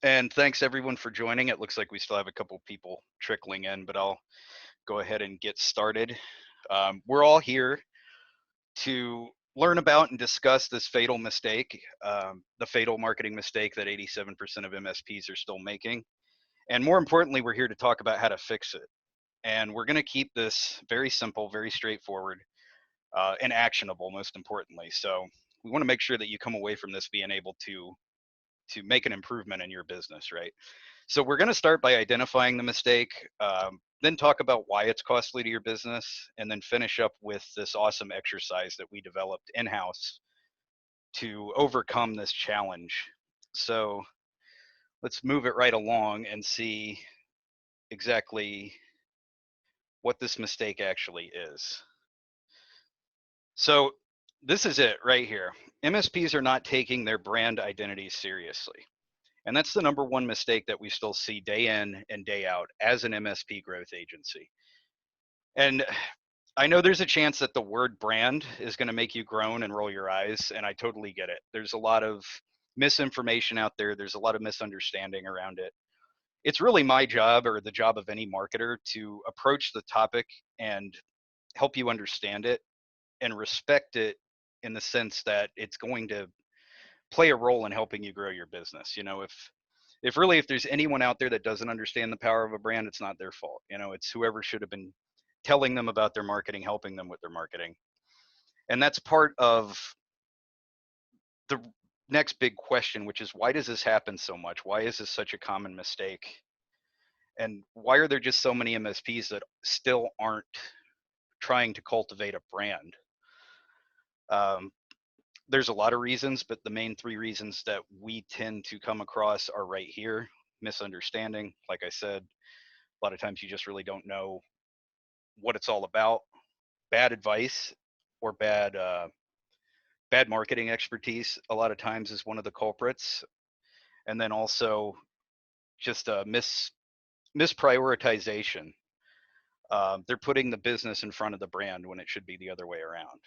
And thanks everyone for joining. It looks like we still have a couple people trickling in, but I'll go ahead and get started. We're all here to learn about and discuss this fatal mistake, the fatal marketing mistake that 87% of MSPs are still making. And more importantly, we're here to talk about how to fix it. And we're going to keep this very simple, very straightforward, and actionable, most importantly. So we want to make sure that you come away from this being able to make an improvement in your business, right? So we're going to start by identifying the mistake, then talk about why it's costly to your business, and then finish up with this awesome exercise that we developed in-house to overcome this challenge. So let's move it right along and see exactly what this mistake actually is. So this is it right here. MSPs are not taking their brand identity seriously. And that's the number one mistake that we still see day in and day out as an MSP growth agency. And I know there's a chance that the word brand is going to make you groan and roll your eyes, and I totally get it. There's a lot of misinformation out there, there's a lot of misunderstanding around it. It's really my job, or the job of any marketer, to approach the topic and help you understand it and respect it in the sense that it's going to play a role in helping you grow your business. If there's anyone out there that doesn't understand the power of a brand, it's not their fault. It's whoever should have been telling them about their marketing, helping them with their marketing. And that's part of the next big question, which is, why does this happen so much? Why is this such a common mistake? And why are there just so many MSPs that still aren't trying to cultivate a brand? Um, there's a lot of reasons, but the main three reasons that we tend to come across are right here. Misunderstanding, like I said, a lot of times you just really don't know what it's all about. Bad advice or bad marketing expertise a lot of times is one of the culprits. And then also just a misprioritization. They're putting the business in front of the brand when it should be the other way around.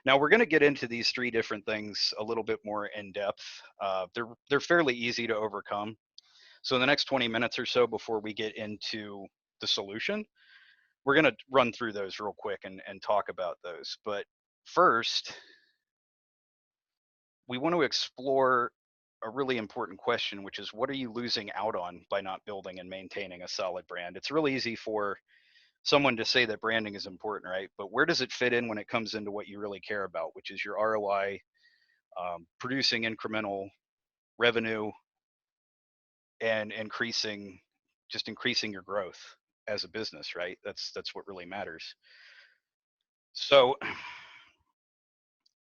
Now we're going to get into these three different things a little bit more in depth. They're fairly easy to overcome. So in the next 20 minutes or so before we get into the solution, we're going to run through those real quick and talk about those. But first, we want to explore a really important question, which is, what are you losing out on by not building and maintaining a solid brand? It's really easy for someone to say that branding is important, right? But where does it fit in when it comes into what you really care about, which is your ROI, producing incremental revenue, and increasing your growth as a business, right? That's what really matters. So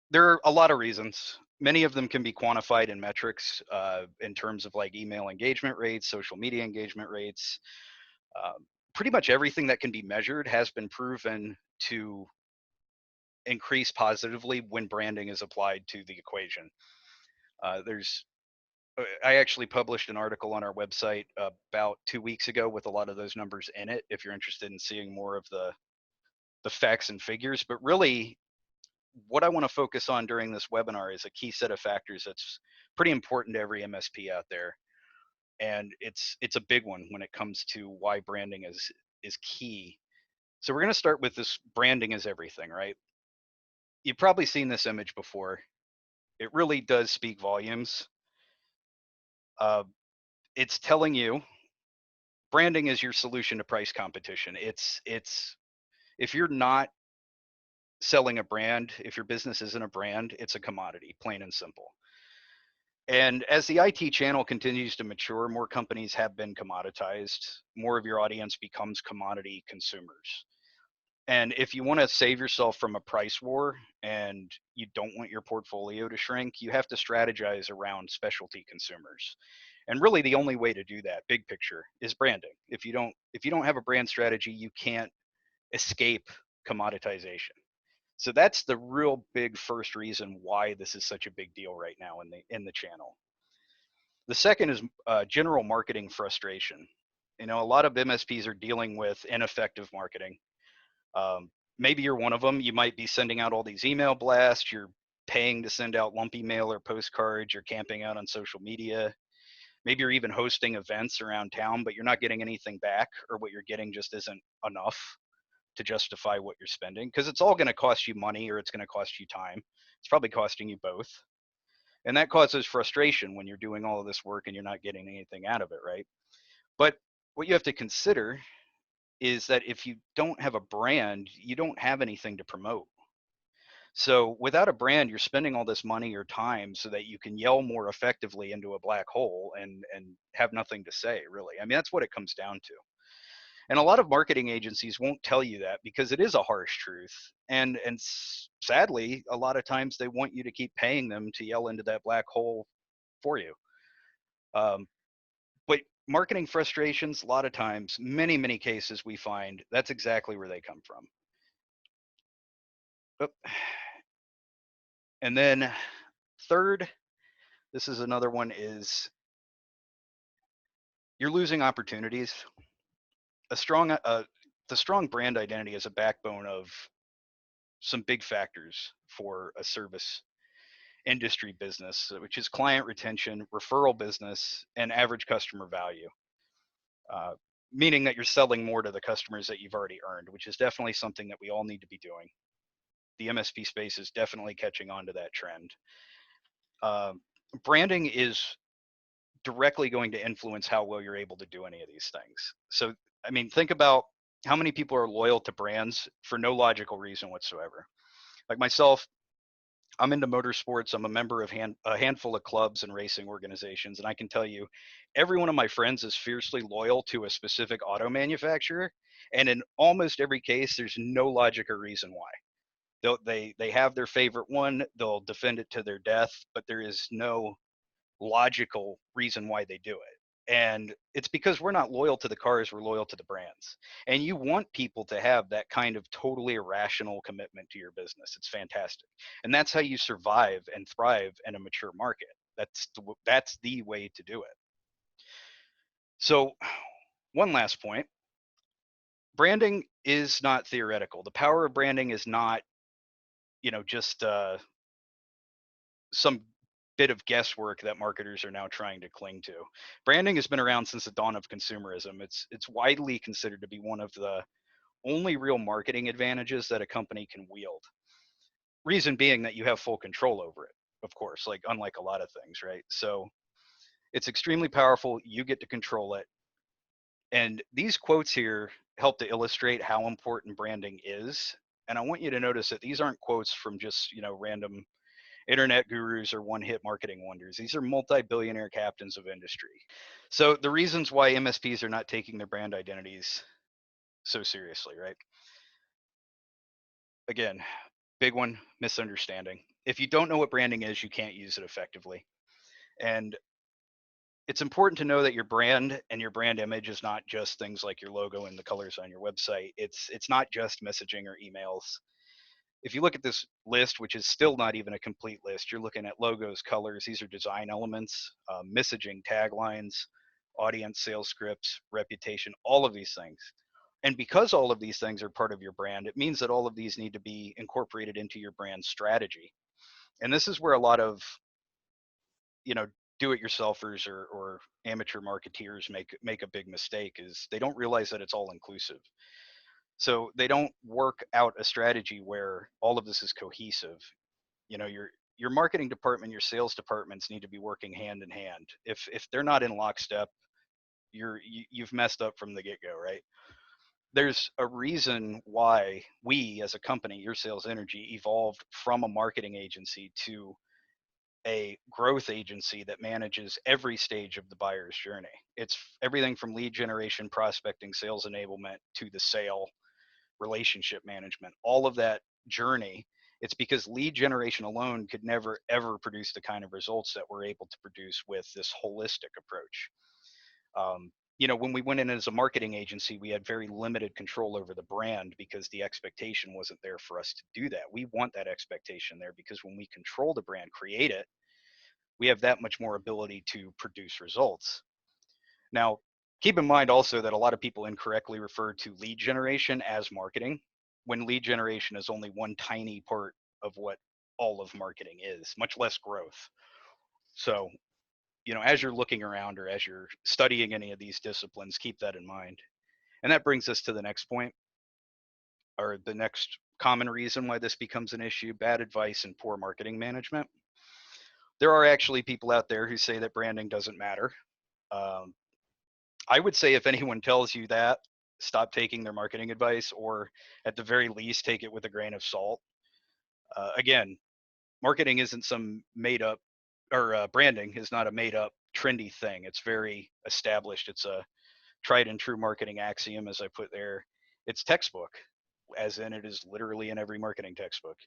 there are a lot of reasons. Many of them can be quantified in metrics, in terms of like email engagement rates, social media engagement rates. Pretty much everything that can be measured has been proven to increase positively when branding is applied to the equation. There's I actually published an article on our website about 2 weeks ago with a lot of those numbers in it, if you're interested in seeing more of the facts and figures. But really, what I want to focus on during this webinar is a key set of factors that's pretty important to every MSP out there, and it's a big one when it comes to why branding is key. So we're going to start with this: branding is everything, right? You've probably seen this image before. It really does speak volumes. Uh, it's telling you branding is your solution to price competition. It's if you're not selling a brand, if your business isn't a brand, it's a commodity, plain and simple. And as the IT channel continues to mature, more companies have been commoditized. More of your audience becomes commodity consumers. And if you want to save yourself from a price war and you don't want your portfolio to shrink, you have to strategize around specialty consumers. And really the only way to do that, big picture, is branding. If you don't have a brand strategy, you can't escape commoditization. So that's the real big first reason why this is such a big deal right now in the channel. The second is general marketing frustration. A lot of MSPs are dealing with ineffective marketing. Maybe you're one of them. You might be sending out all these email blasts. You're paying to send out lumpy mail or postcards. You're camping out on social media. Maybe you're even hosting events around town, but you're not getting anything back, or what you're getting just isn't enough to justify what you're spending, because it's all going to cost you money or it's going to cost you time. It's probably costing you both. And that causes frustration when you're doing all of this work and you're not getting anything out of it, right? But what you have to consider is that if you don't have a brand, you don't have anything to promote. So without a brand, you're spending all this money or time so that you can yell more effectively into a black hole and have nothing to say, really. I mean, that's what it comes down to. And a lot of marketing agencies won't tell you that because it is a harsh truth. And sadly, a lot of times they want you to keep paying them to yell into that black hole for you. Um, but marketing frustrations, a lot of times, many cases, we find that's exactly where they come from. Oh, and then third, this is another one, is you're losing opportunities. A strong the strong brand identity is a backbone of some big factors for a service industry business, which is client retention, referral business, and average customer value. Uh, Meaning that you're selling more to the customers that you've already earned, which is definitely something that we all need to be doing. The MSP space is definitely catching on to that trend. Uh, Branding is directly going to influence how well you're able to do any of these things. So, I mean, think about how many people are loyal to brands for no logical reason whatsoever. Like myself, I'm into motorsports. I'm a member of a handful of clubs and racing organizations. And I can tell you, every one of my friends is fiercely loyal to a specific auto manufacturer. And in almost every case, there's no logic or reason why. They have their favorite one, they'll defend it to their death, but there is no logical reason why they do it. And it's because we're not loyal to the cars, we're loyal to the brands. And you want people to have that kind of totally irrational commitment to your business. It's fantastic. And that's how you survive and thrive in a mature market. That's the way to do it. So, one last point, branding is not theoretical. The power of branding is not, just some bit of guesswork that marketers are now trying to cling to. Branding has been around since the dawn of consumerism. It's widely considered to be one of the only real marketing advantages that a company can wield. Reason being that you have full control over it, of course, like unlike a lot of things, right? So it's extremely powerful. You get to control it. And these quotes here help to illustrate how important branding is. And I want you to notice that these aren't quotes from just, random internet gurus or one-hit marketing wonders. These are multi-billionaire captains of industry. So the reasons why MSPs are not taking their brand identities so seriously, right? Again, big one, misunderstanding. If you don't know what branding is, you can't use it effectively. And it's important to know that your brand and your brand image is not just things like your logo and the colors on your website. It's not just messaging or emails. If you look at this list, which is still not even a complete list, you're looking at logos, colors. These are design elements, messaging, taglines, audience, sales scripts, reputation, all of these things. And because all of these things are part of your brand, it means that all of these need to be incorporated into your brand strategy. And this is where a lot of, you know, do-it-yourselfers or amateur marketeers make a big mistake, is they don't realize that it's all inclusive. So they don't work out a strategy where all of this is cohesive. Your marketing department, your sales departments need to be working hand in hand. If they're not in lockstep, you've messed up from the get-go, right? There's a reason why we as a company, Your Sales Energy, evolved from a marketing agency to a growth agency that manages every stage of the buyer's journey. It's everything from lead generation, prospecting, sales enablement, to the sale, relationship management, all of that journey. It's because lead generation alone could never ever produce the kind of results that we're able to produce with this holistic approach. When we went in as a marketing agency, we had very limited control over the brand because the expectation wasn't there for us to do that. We want that expectation there, because when we control the brand, create it, we have that much more ability to produce results. Now, keep in mind also that a lot of people incorrectly refer to lead generation as marketing, when lead generation is only one tiny part of what all of marketing is, much less growth. So as you're looking around or as you're studying any of these disciplines, keep that in mind. And that brings us to the next point, or the next common reason why this becomes an issue: bad advice and poor marketing management. There are actually people out there who say that branding doesn't matter. Um, I would say if anyone tells you that, stop taking their marketing advice, or at the very least, take it with a grain of salt. Again, marketing isn't some made up, or branding is not a made up trendy thing. It's very established. It's a tried and true marketing axiom, as I put there. It's textbook, as in it is literally in every marketing textbook.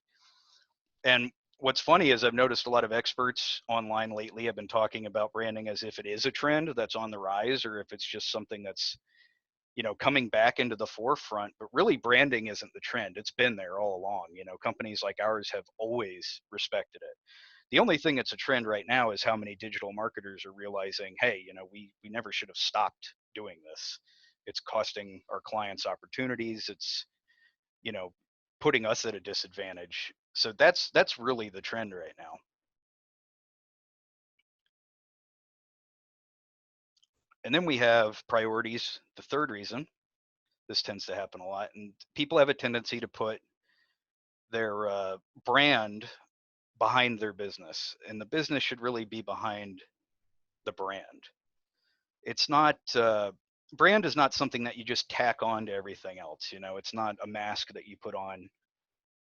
And what's funny is I've noticed a lot of experts online lately have been talking about branding as if it is a trend that's on the rise, or if it's just something that's coming back into the forefront. But really, branding isn't the trend. It's been there all along. Companies like ours have always respected it. The only thing that's a trend right now is how many digital marketers are realizing, hey, we never should have stopped doing this. It's costing our clients opportunities. It's you know putting us at a disadvantage. So that's really the trend right now. And then we have priorities. The third reason this tends to happen a lot, and people have a tendency to put their brand behind their business, and the business should really be behind the brand. It's not brand is not something that you just tack on to everything else. It's not a mask that you put on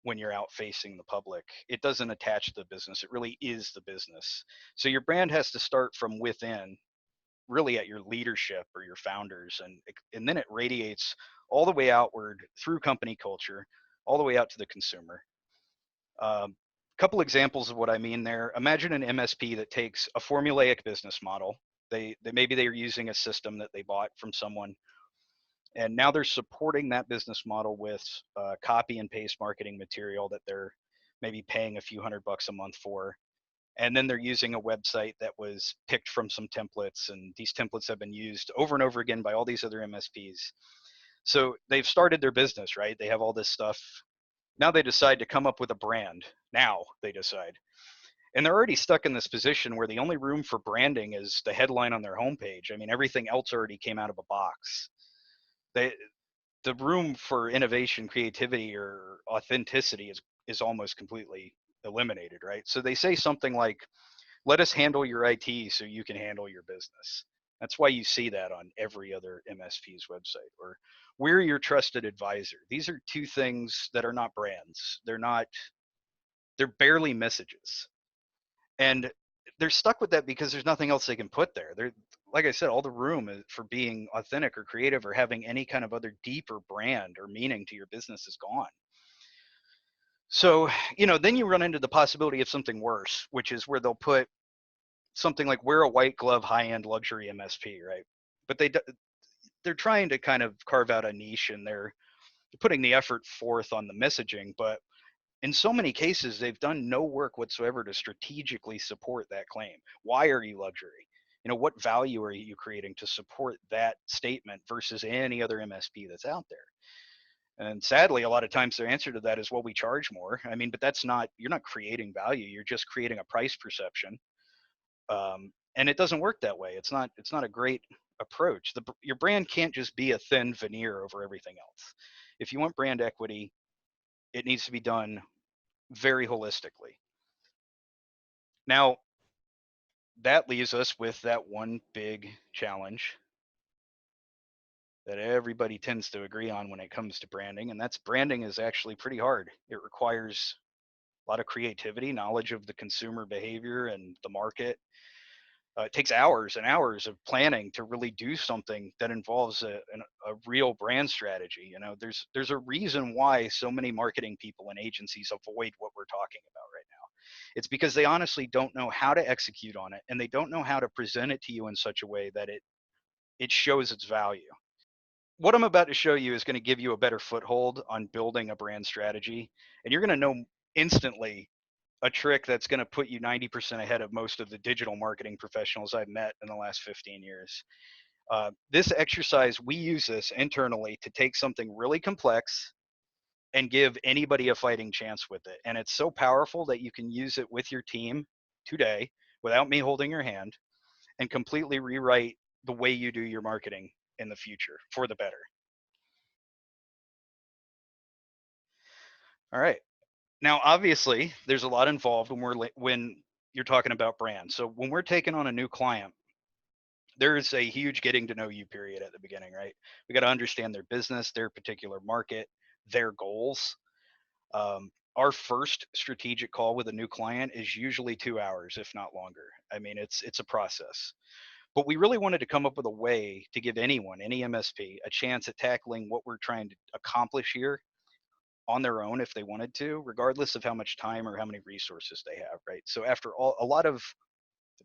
when you're out facing the public. It doesn't attach to the business. It really is the business. So your brand has to start from within, really at your leadership or your founders, and then it radiates all the way outward through company culture, all the way out to the consumer. Couple examples of what I mean there. Imagine an MSP that takes a formulaic business model. They maybe they're using a system that they bought from someone, and now they're supporting that business model with copy and paste marketing material that they're maybe paying a few $100 a month for. And then they're using a website that was picked from some templates, and these templates have been used over and over again by all these other MSPs. So they've started their business, right? They have all this stuff. Now they decide to come up with a brand. Now they decide. And they're already stuck in this position where the only room for branding is the headline on their homepage. I mean, everything else already came out of a box. They, the room for innovation, creativity, or authenticity is almost completely eliminated, right? So they say something like, let us handle your IT so you can handle your business. That's why you see that on every other MSP's website. Or we're your trusted advisor. These are two things that are not brands. They're barely messages. And they're stuck with that because there's nothing else they can put there. They're, like I said, all the room for being authentic or creative or having any kind of other deeper brand or meaning to your business is gone. So, then you run into the possibility of something worse, which is where they'll put something like, we're a white glove high end luxury MSP, right? But they're trying to kind of carve out a niche, and they're putting the effort forth on the messaging, but in so many cases they've done no work whatsoever to strategically support that claim. Why are you luxury? What value are you creating to support that statement versus any other MSP that's out there? And sadly, a lot of times their answer to that is, well, we charge more. I mean, but you're not creating value. You're just creating a price perception. And it doesn't work that way. It's not a great approach. Your brand can't just be a thin veneer over everything else. If you want brand equity, it needs to be done very holistically. Now, that leaves us with that one big challenge that everybody tends to agree on when it comes to branding, and that's branding is actually pretty hard. It requires a lot of creativity, knowledge of the consumer behavior and the market. It takes hours and hours of planning to really do something that involves a real brand strategy. There's a reason why so many marketing people and agencies avoid what we're talking about right now. It's because they honestly don't know how to execute on it, and they don't know how to present it to you in such a way that it shows its value. What I'm about to show you is going to give you a better foothold on building a brand strategy, and you're going to know instantly a trick that's going to put you 90% ahead of most of the digital marketing professionals I've met in the last 15 years. This exercise, we use this internally to take something really complex and give anybody a fighting chance with it. And it's so powerful that you can use it with your team today without me holding your hand. and completely rewrite the way you do your marketing in the future for the better. All right. Now, obviously, there's a lot involved when you're talking about brand. So when we're taking on a new client, there's a huge getting to know you period at the beginning, right? We got to understand their business, their particular market, their goals. Our first strategic call with a new client is usually 2 hours, if not longer. I mean, it's a process. But we really wanted to come up with a way to give anyone, any MSP, a chance at tackling what we're trying to accomplish here on their own if they wanted to, regardless of how much time or how many resources they have, right? So after all, a lot of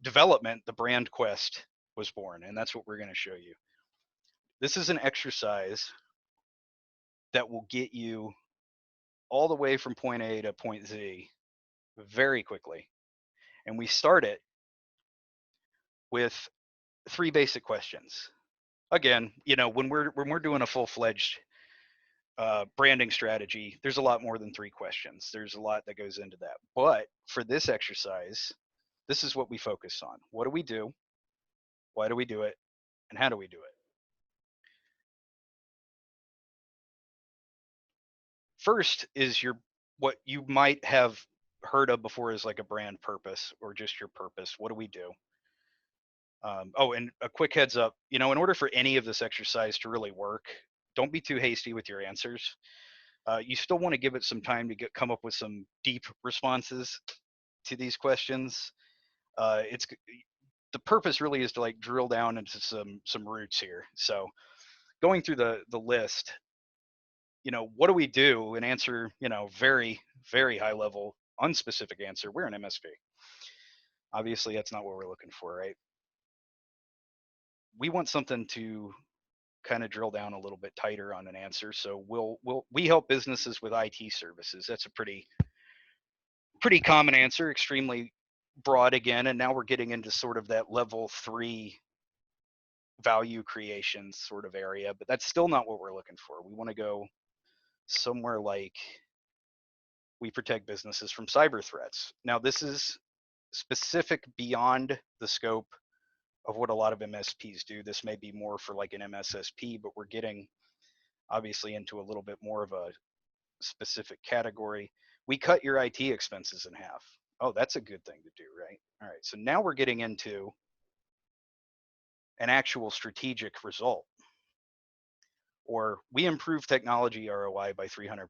development, the brand quest was born, and that's what we're going to show you. This is an exercise that will get you all the way from point A to point Z very quickly. And we start it with three basic questions. Again, when we're doing a full-fledged branding strategy, there's a lot more than three questions. There's a lot that goes into that. But for this exercise, this is what we focus on. What do we do? Why do we do it? And how do we do it? First is your what you might have heard of before as like a brand purpose or just your purpose. What do we do? Oh, and a quick heads up, in order for any of this exercise to really work, don't be too hasty with your answers. You still want to give it some time to come up with some deep responses to these questions. It's the purpose really is to like drill down into some roots here. So going through the list, what do we do? And answer, very very high level, unspecific answer. We're an MSP. Obviously, that's not what we're looking for, right? We want something to kind of drill down a little bit tighter on an answer. So we help businesses with IT services. That's a pretty common answer, extremely broad again. And now we're getting into sort of that level 3 value creation sort of area, but that's still not what we're looking for. We want to go somewhere like we protect businesses from cyber threats. Now, this is specific beyond the scope of what a lot of MSPs do. This may be more for like an MSSP, but we're getting obviously into a little bit more of a specific category. We cut your IT expenses in half. Oh, that's a good thing to do, right? All right. So now we're getting into an actual strategic result. Or we improve technology ROI by 300%.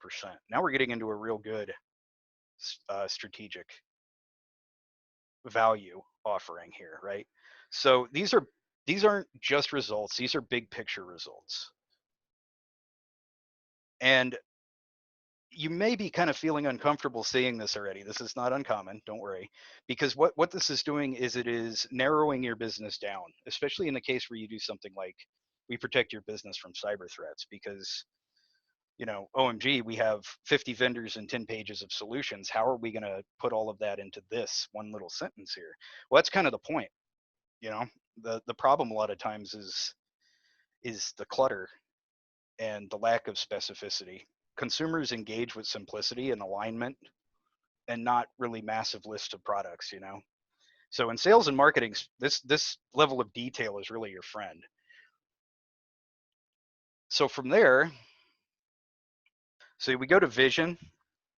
Now we're getting into a real good strategic value offering here, right? So these aren't just results, these are big picture results. And you may be kind of feeling uncomfortable seeing this already. This is not uncommon, don't worry, because what this is doing is it is narrowing your business down, especially in the case where you do something like we protect your business from cyber threats. Because OMG, we have 50 vendors and 10 pages of solutions. How are we going to put all of that into this one little sentence here? Well, that's kind of the point. You know, the problem a lot of times is the clutter and the lack of specificity. Consumers engage with simplicity and alignment and not really massive lists of products. So in sales and marketing, this level of detail is really your friend. So from there, so we go to vision,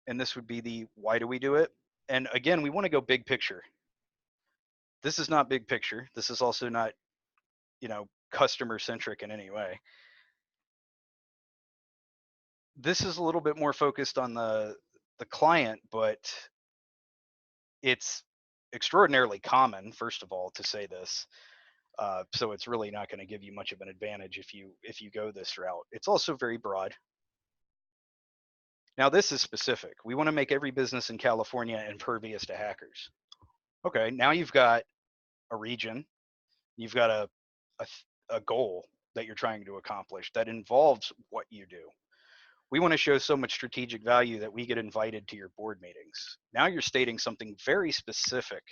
and this would be the why do we do it? And again, we want to go big picture. This is not big picture. This is also not, customer centric in any way. This is a little bit more focused on the client, but it's extraordinarily common, first of all, to say this. So it's really not going to give you much of an advantage if you go this route. It's also very broad. Now this is specific. We want to make every business in California impervious to hackers. Okay, now you've got a region, you've got a goal that you're trying to accomplish that involves what you do. We want to show so much strategic value that we get invited to your board meetings. Now you're stating something very specific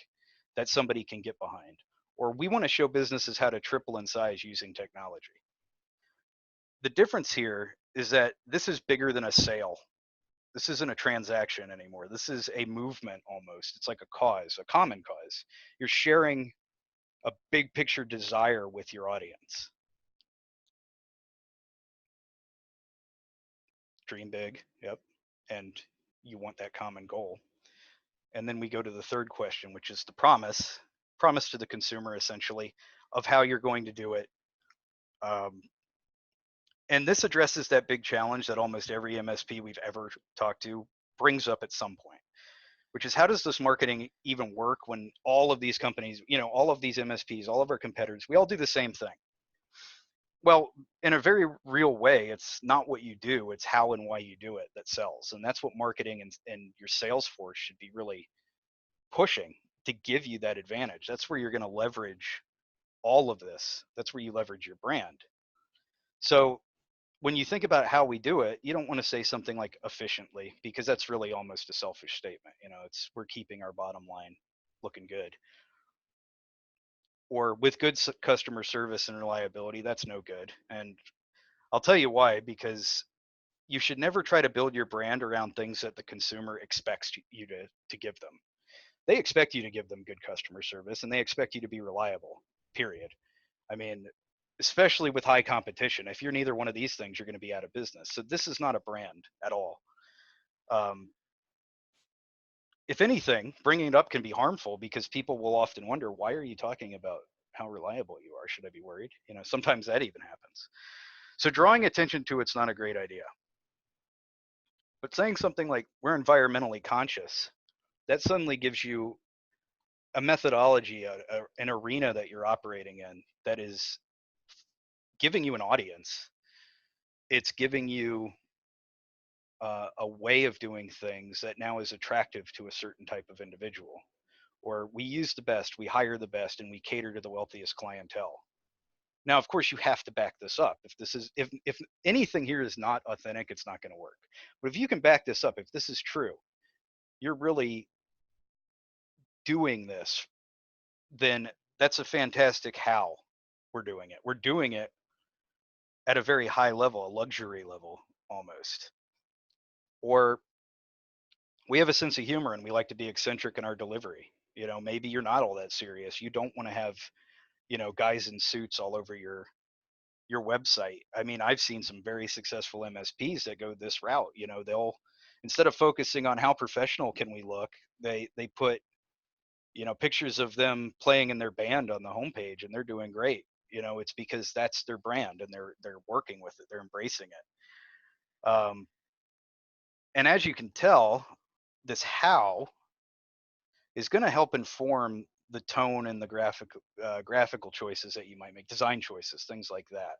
that somebody can get behind. Or we want to show businesses how to triple in size using technology. The difference here is that this is bigger than a sale. This isn't a transaction anymore. This is a movement almost. It's like a cause, a common cause. You're sharing a big picture desire with your audience. Dream big, yep. And you want that common goal. And then we go to the third question, which is the promise to the consumer, essentially, of how you're going to do it. Um, and this addresses that big challenge that almost every MSP we've ever talked to brings up at some point, which is how does this marketing even work when all of these companies, all of these MSPs, all of our competitors, we all do the same thing? Well, in a very real way, it's not what you do, it's how and why you do it that sells. And that's what marketing and your sales force should be really pushing to give you that advantage. That's where you're going to leverage all of this. That's where you leverage your brand. So when you think about how we do it, you don't want to say something like efficiently, because that's really almost a selfish statement. It's we're keeping our bottom line looking good. Or with good customer service and reliability, that's no good. And I'll tell you why, because you should never try to build your brand around things that the consumer expects you to give them. They expect you to give them good customer service, and they expect you to be reliable, period. I mean, especially with high competition, if you're neither one of these things, you're going to be out of business. So this is not a brand at all. Um, if anything, bringing it up can be harmful, because people will often wonder, why are you talking about how reliable you are? Should I be worried? Sometimes that even happens. So drawing attention to it's not a great idea. But saying something like we're environmentally conscious, that suddenly gives you a methodology, an arena that you're operating in that is giving you an audience. It's giving you a way of doing things that now is attractive to a certain type of individual. Or we use the best, we hire the best, and we cater to the wealthiest clientele. Now, of course, you have to back this up. If anything here is not authentic, it's not going to work. But if you can back this up, if this is true, you're really doing this, then that's a fantastic how we're doing it. We're doing it at a very high level, a luxury level almost. Or we have a sense of humor and we like to be eccentric in our delivery. Maybe you're not all that serious. You don't want to have, guys in suits all over your website. I mean, I've seen some very successful MSPs that go this route. They'll, instead of focusing on how professional can we look, they put, pictures of them playing in their band on the homepage, and they're doing great. It's because that's their brand, and they're working with it, they're embracing it. And as you can tell, this how is going to help inform the tone and the graphical choices that you might make, design choices, things like that.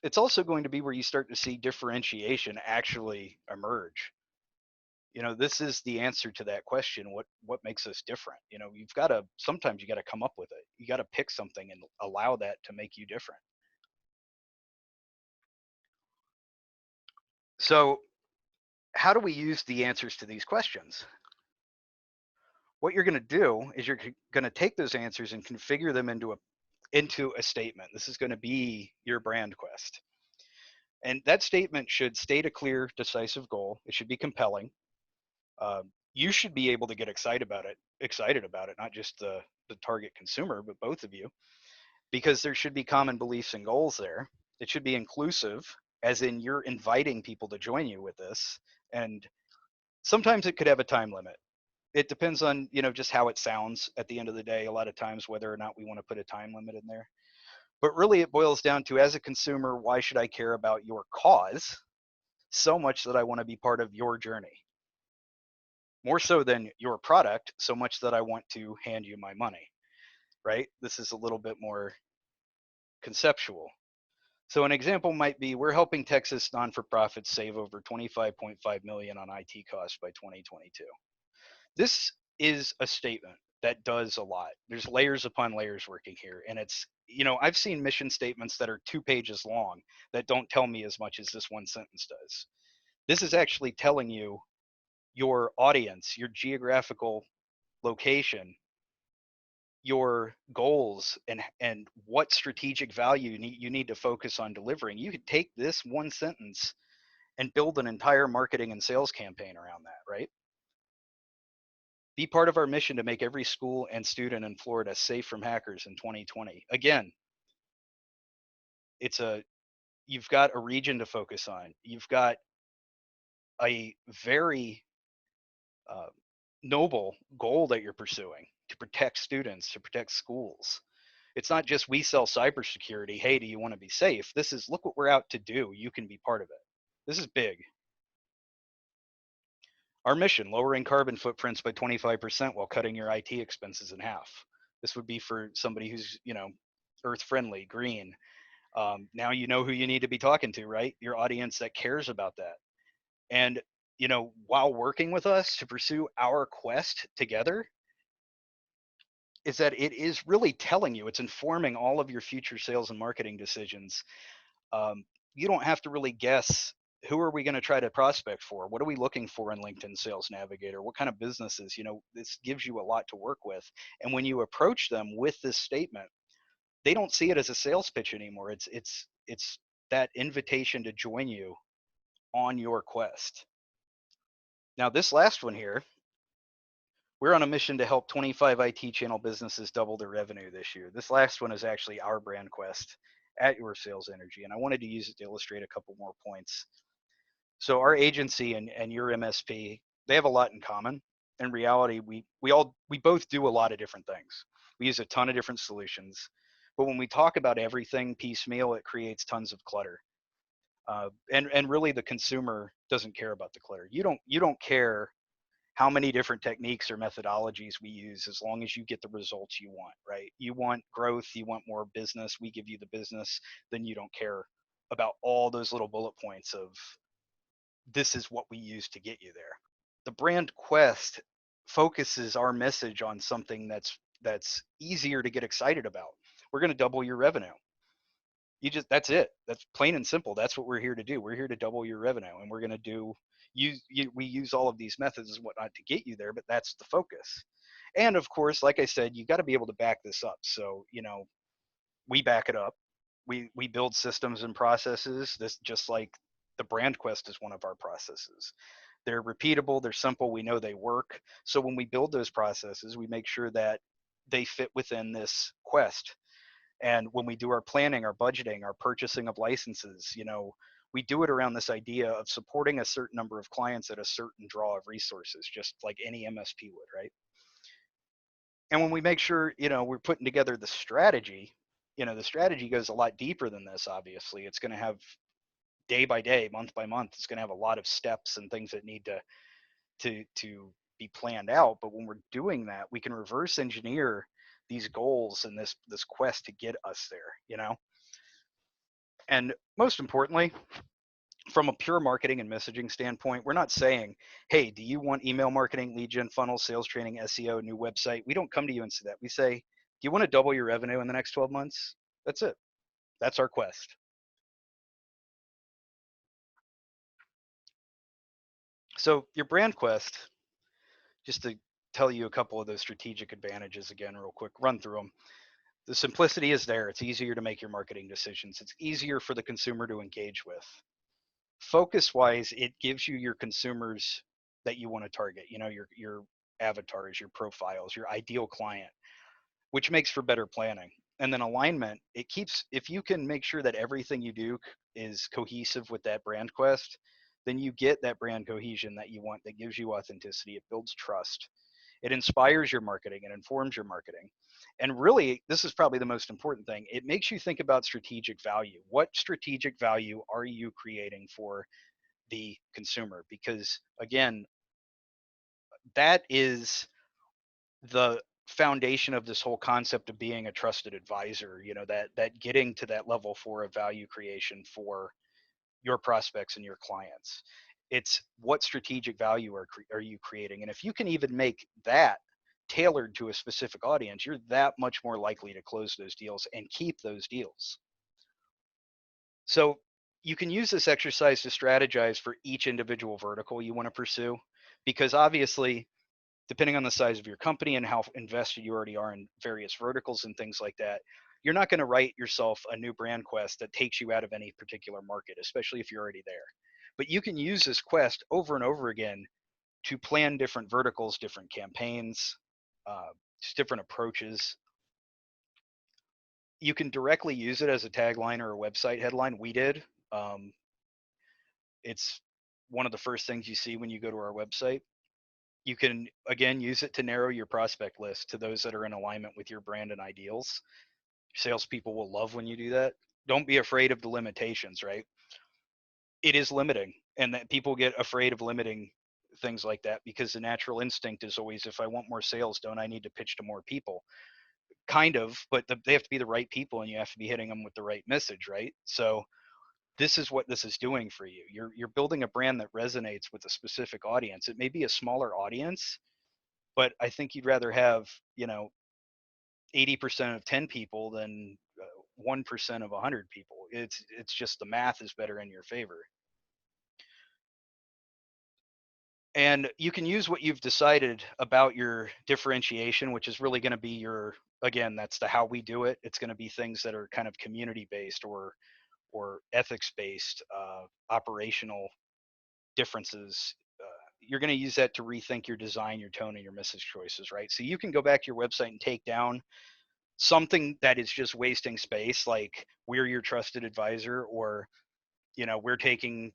It's also going to be where you start to see differentiation actually emerge. This is the answer to that question. What makes us different? You've got to, sometimes you got to come up with it. You got to pick something and allow that to make you different. So how do we use the answers to these questions? What you're going to do is you're going to take those answers and configure them into a statement. This is going to be your brand quest. And that statement should state a clear, decisive goal. It should be compelling. You should be able to get excited about it, not just the target consumer, but both of you, because there should be common beliefs and goals there. It should be inclusive, as in you're inviting people to join you with this. And sometimes it could have a time limit. It depends on, just how it sounds at the end of the day, a lot of times, whether or not we want to put a time limit in there. But really, it boils down to, as a consumer, why should I care about your cause so much that I want to be part of your journey? More so than your product, so much that I want to hand you my money, right? This is a little bit more conceptual. So an example might be, we're helping Texas non-for-profits save over 25.5 million on IT costs by 2022. This is a statement that does a lot. There's layers upon layers working here. And it's, I've seen mission statements that are 2 pages long that don't tell me as much as this one sentence does. This is actually telling you your audience, your geographical location, your goals, and what strategic value you need to focus on delivering. You could take this one sentence and build an entire marketing and sales campaign around that, right? Be part of our mission to make every school and student in Florida safe from hackers in 2020. Again, it's a you've got a region to focus on. You've got a very uh, noble goal that you're pursuing to protect students, to protect schools. It's not just we sell cybersecurity. Hey, do you want to be safe? This is look what we're out to do. You can be part of it. This is big. Our mission, lowering carbon footprints by 25% while cutting your IT expenses in half. This would be for somebody who's, earth friendly, green. Now you know who you need to be talking to, right? Your audience that cares about that. And, while working with us to pursue our quest together, is that it is really telling you, it's informing all of your future sales and marketing decisions. um, you don't have to really guess who are we going to try to prospect for, what are we looking for in LinkedIn Sales Navigator, what kind of businesses. This gives you a lot to work with. And when you approach them with this statement, they don't see it as a sales pitch anymore. It's that invitation to join you on your quest. Now this last one here, we're on a mission to help 25 IT channel businesses double their revenue this year. This last one is actually our brand quest at Your Sales Energy, and I wanted to use it to illustrate a couple more points. So our agency and your MSP, they have a lot in common. In reality, we both do a lot of different things. We use a ton of different solutions, but when we talk about everything piecemeal, it creates tons of clutter. And really, the consumer doesn't care about the clutter. You don't care how many different techniques or methodologies we use, as long as you get the results you want, right? You want growth, you want more business, we give you the business, then you don't care about all those little bullet points of this is what we use to get you there. The brand quest focuses our message on something that's easier to get excited about. We're going to double your revenue. That's it. That's plain and simple. That's what we're here to do. We're here to double your revenue, and we're going to we use all of these methods and whatnot to get you there, but that's the focus. And of course, like I said, you got to be able to back this up. So we back it up. We build systems and processes. This just like the brand quest is one of our processes. They're repeatable, they're simple, we know they work. So when we build those processes, we make sure that they fit within this quest. And when we do our planning, our budgeting, our purchasing of licenses, we do it around this idea of supporting a certain number of clients at a certain draw of resources, just like any MSP would, right? And when we make sure, we're putting together the strategy, the strategy goes a lot deeper than this, obviously. It's going to have day by day, month by month, it's going to have a lot of steps and things that need to be planned out. But when we're doing that, we can reverse engineer these goals and this quest to get us there. And most importantly, from a pure marketing and messaging standpoint, we're not saying, hey, do you want email marketing, lead gen funnel, sales training, SEO, new website? We don't come to you and say that. We say, do you want to double your revenue in the next 12 months? That's it. That's our quest. So your brand quest, just to tell you a couple of those strategic advantages again, real quick, run through them. The simplicity is there. It's easier to make your marketing decisions. It's easier for the consumer to engage with. Focus wise, it gives you your consumers that you want to target, your avatars, your profiles, your ideal client, which makes for better planning. And then alignment, it keeps, if you can make sure that everything you do is cohesive with that brand quest, then you get that brand cohesion that you want, that gives you authenticity. It builds trust. It inspires your marketing. It informs your marketing. And really, this is probably the most important thing. It makes you think about strategic value. What strategic value are you creating for the consumer? Because again, that is the foundation of this whole concept of being a trusted advisor, that getting to that level for a value creation for your prospects and your clients. It's what strategic value are you creating? And if you can even make that tailored to a specific audience, you're that much more likely to close those deals and keep those deals. So you can use this exercise to strategize for each individual vertical you want to pursue, because obviously, depending on the size of your company and how invested you already are in various verticals and things like that, you're not going to write yourself a new brand quest that takes you out of any particular market, especially if you're already there. But you can use this quest over and over again to plan different verticals, different campaigns, just different approaches. You can directly use it as a tagline or a website headline. We did. Um, it's one of the first things you see when you go to our website. You can, again, use it to narrow your prospect list to those that are in alignment with your brand and ideals. Salespeople will love when you do that. Don't be afraid of the limitations, right? It is limiting, and that people get afraid of limiting things like that because the natural instinct is always, if I want more sales, don't I need to pitch to more people? Kind of, but they have to be the right people, and you have to be hitting them with the right message, right? So this is what this is doing for you. You're building a brand that resonates with a specific audience. It may be a smaller audience, but I think you'd rather have, 80% of 10 people than 1% of 100 people. It's just the math is better in your favor. And you can use what you've decided about your differentiation, which is really going to be your, again, that's the how we do it. It's going to be things that are kind of community based or ethics based, operational differences. You're going to use that to rethink your design, your tone, and your message choices, right? So you can go back to your website and take down something that is just wasting space, like we're your trusted advisor, or we're taking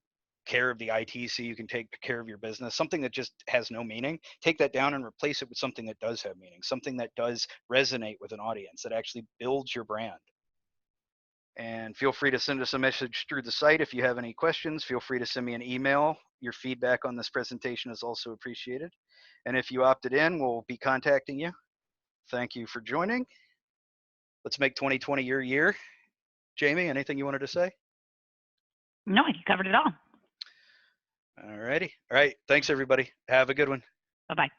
care of the IT so you can take care of your business. Something that just has no meaning, take that down and replace it with something that does have meaning, something that does resonate with an audience, that actually builds your brand. And feel free to send us a message through the site if you have any questions. Feel free to send me an email. Your feedback on this presentation is also appreciated. And if you opted in, we'll be contacting you. Thank you for joining. Let's make 2020 your year. Jamie, anything you wanted to say? No, you covered it all. All righty. All right. Thanks, everybody. Have a good one. Bye-bye.